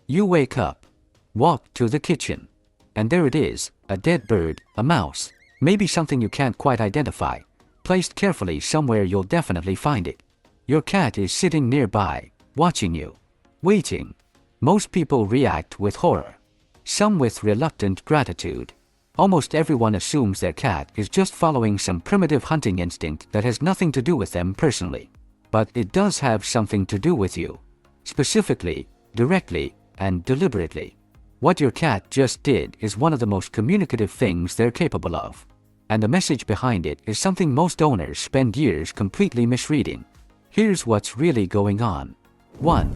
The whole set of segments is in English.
You wake up, walk to the kitchen, and there it is, a dead bird, a mouse, maybe something you can't quite identify, placed carefully somewhere you'll definitely find it. Your cat is sitting nearby, watching you, waiting. Most people react with horror, some with reluctant gratitude. Almost everyone assumes their cat is just following some primitive hunting instinct that has nothing to do with them personally. But it does have something to do with you. Specifically, directly, and deliberately. What your cat just did is one of the most communicative things they're capable of. And the message behind it is something most owners spend years completely misreading. Here's what's really going on. 1.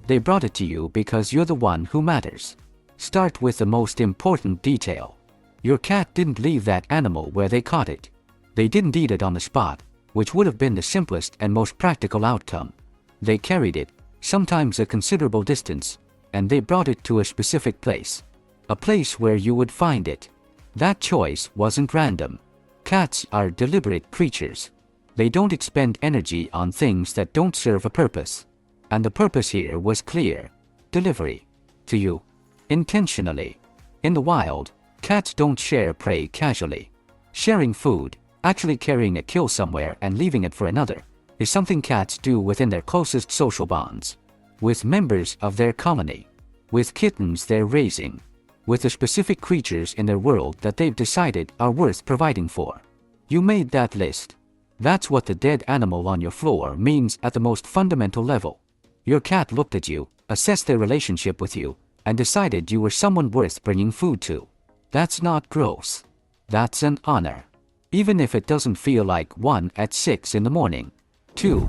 They brought it to you because you're the one who matters. Start with the most important detail. Your cat didn't leave that animal where they caught it. They didn't eat it on the spot, which would have been the simplest and most practical outcome. They carried it, sometimes a considerable distance, and they brought it to a specific place. A place where you would find it. That choice wasn't random. Cats are deliberate creatures. They don't expend energy on things that don't serve a purpose. And the purpose here was clear. Delivery. To you. Intentionally. In the wild, cats don't share prey casually. Sharing food, actually carrying a kill somewhere and leaving it for another, is something cats do within their closest social bonds. With members of their colony. With kittens they're raising. With the specific creatures in their world that they've decided are worth providing for. You made that list. That's what the dead animal on your floor means at the most fundamental level. Your cat looked at you, assessed their relationship with you, and decided you were someone worth bringing food to. That's not gross. That's an honor. Even if it doesn't feel like one at 6 in the morning. 2.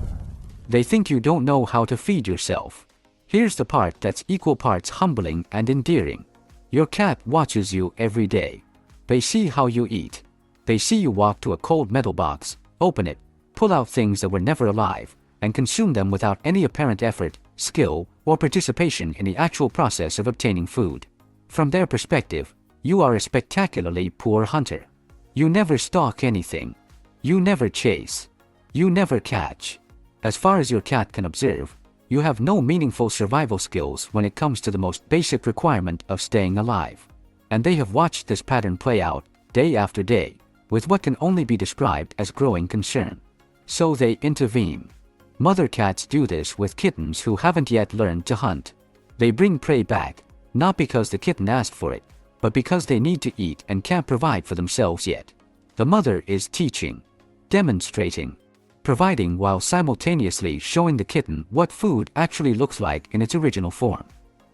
They think you don't know how to feed yourself. Here's the part that's equal parts humbling and endearing. Your cat watches you every day. They see how you eat. They see you walk to a cold metal box, open it, pull out things that were never alive, and consume them without any apparent effort, skill, or participation in the actual process of obtaining food. From their perspective, you are a spectacularly poor hunter. You never stalk anything. You never chase. You never catch. As far as your cat can observe, you have no meaningful survival skills when it comes to the most basic requirement of staying alive. And they have watched this pattern play out, day after day, with what can only be described as growing concern. So they intervene. Mother cats do this with kittens who haven't yet learned to hunt. They bring prey back, not because the kitten asked for it, but because they need to eat and can't provide for themselves yet. The mother is teaching, demonstrating, providing while simultaneously showing the kitten what food actually looks like in its original form.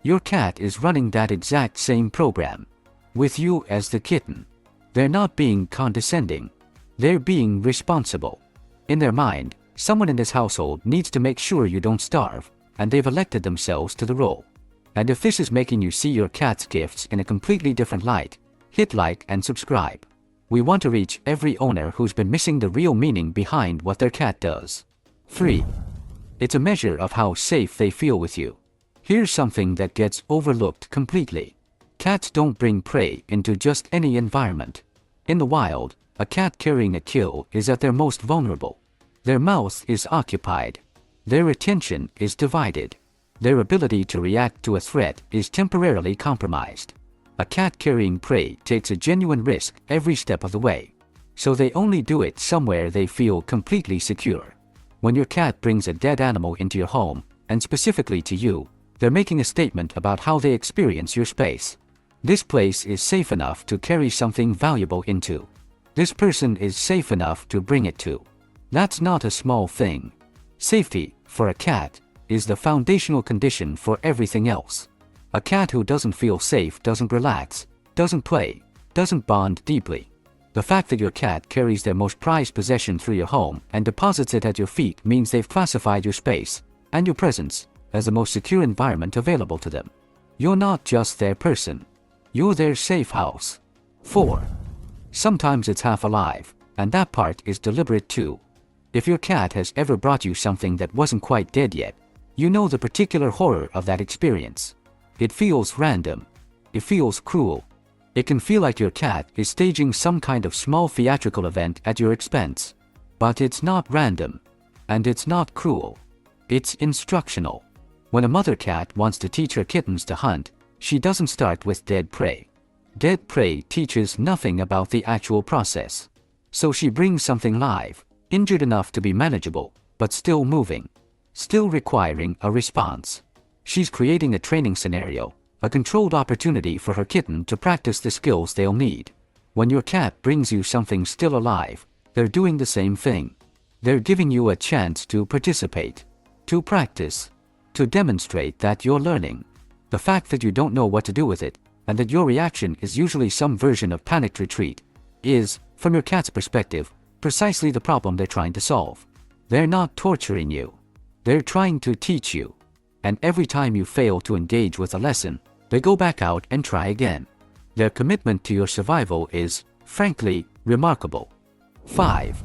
Your cat is running that exact same program, with you as the kitten. They're not being condescending. They're being responsible. In their mind, someone in this household needs to make sure you don't starve, and they've elected themselves to the role. And if this is making you see your cat's gifts in a completely different light, hit like and subscribe. We want to reach every owner who's been missing the real meaning behind what their cat does. 3. It's a measure of how safe they feel with you. Here's something that gets overlooked completely. Cats don't bring prey into just any environment. In the wild, a cat carrying a kill is at their most vulnerable. Their mouth is occupied. Their attention is divided. Their ability to react to a threat is temporarily compromised. A cat carrying prey takes a genuine risk every step of the way. So they only do it somewhere they feel completely secure. When your cat brings a dead animal into your home, and specifically to you, they're making a statement about how they experience your space. This place is safe enough to carry something valuable into. This person is safe enough to bring it to. That's not a small thing. Safety, for a cat, is the foundational condition for everything else. A cat who doesn't feel safe doesn't relax, doesn't play, doesn't bond deeply. The fact that your cat carries their most prized possession through your home and deposits it at your feet means they've classified your space and your presence as the most secure environment available to them. You're not just their person. You're their safe house. 4. Sometimes it's half alive, and that part is deliberate too. If your cat has ever brought you something that wasn't quite dead yet, you know the particular horror of that experience. It feels random. It feels cruel. It can feel like your cat is staging some kind of small theatrical event at your expense. But it's not random. And it's not cruel. It's instructional. When a mother cat wants to teach her kittens to hunt, she doesn't start with dead prey. Dead prey teaches nothing about the actual process. So she brings something live, injured enough to be manageable, but still moving, still requiring a response. She's creating a training scenario, a controlled opportunity for her kitten to practice the skills they'll need. When your cat brings you something still alive, they're doing the same thing. They're giving you a chance to participate, to practice, to demonstrate that you're learning. The fact that you don't know what to do with it, and that your reaction is usually some version of panicked retreat, is, from your cat's perspective, precisely the problem they're trying to solve. They're not torturing you. They're trying to teach you. And every time you fail to engage with a lesson, they go back out and try again. Their commitment to your survival is, frankly, remarkable. 5.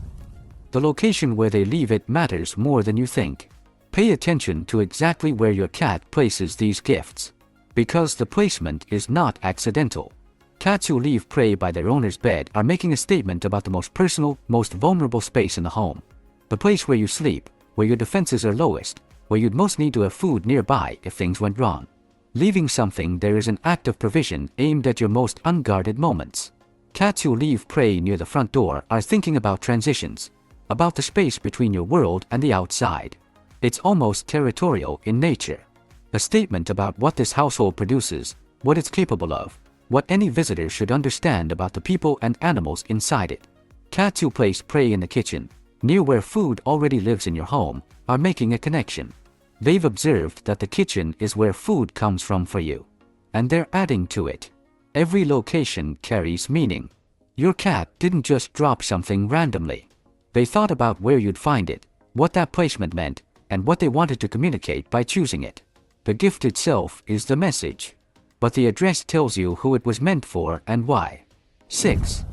The location where they leave it matters more than you think. Pay attention to exactly where your cat places these gifts, because the placement is not accidental. Cats who leave prey by their owner's bed are making a statement about the most personal, most vulnerable space in the home. The place where you sleep, where your defenses are lowest, where you'd most need to have food nearby if things went wrong. Leaving something there is an act of provision aimed at your most unguarded moments. Cats who leave prey near the front door are thinking about transitions, about the space between your world and the outside. It's almost territorial in nature. A statement about what this household produces, what it's capable of, what any visitor should understand about the people and animals inside it. Cats who place prey in the kitchen, near where food already lives in your home, are making a connection. They've observed that the kitchen is where food comes from for you, and they're adding to it. Every location carries meaning. Your cat didn't just drop something randomly. They thought about where you'd find it, what that placement meant, and what they wanted to communicate by choosing it. The gift itself is the message, but the address tells you who it was meant for and why. 6.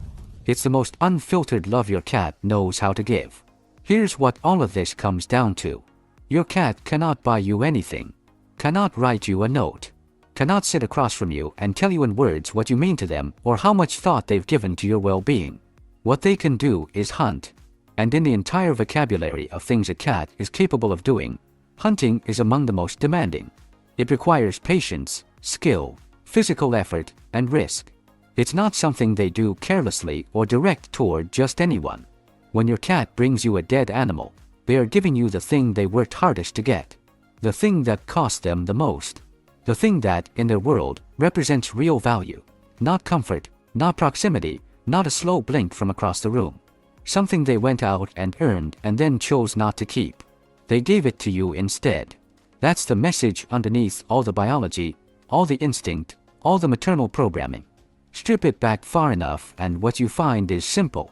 It's the most unfiltered love your cat knows how to give. Here's what all of this comes down to. Your cat cannot buy you anything, cannot write you a note, cannot sit across from you and tell you in words what you mean to them or how much thought they've given to your well-being. What they can do is hunt. And in the entire vocabulary of things a cat is capable of doing, hunting is among the most demanding. It requires patience, skill, physical effort, and risk. It's not something they do carelessly or direct toward just anyone. When your cat brings you a dead animal, they are giving you the thing they worked hardest to get. The thing that cost them the most. The thing that, in their world, represents real value. Not comfort, not proximity, not a slow blink from across the room. Something they went out and earned and then chose not to keep. They gave it to you instead. That's the message underneath all the biology, all the instinct, all the maternal programming. Strip it back far enough and what you find is simple.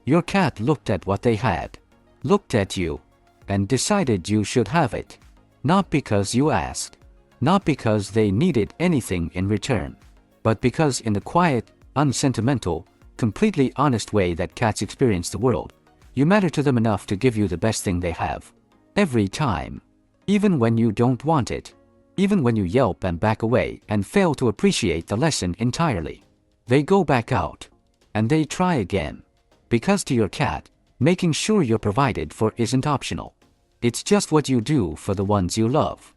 Your cat looked at what they had, looked at you, and decided you should have it. Not because you asked, not because they needed anything in return, but because in the quiet, unsentimental, completely honest way that cats experience the world, you matter to them enough to give you the best thing they have. Every time. Even when you don't want it. Even when you yelp and back away and fail to appreciate the lesson entirely. They go back out. And they try again. Because to your cat, making sure you're provided for isn't optional. It's just what you do for the ones you love.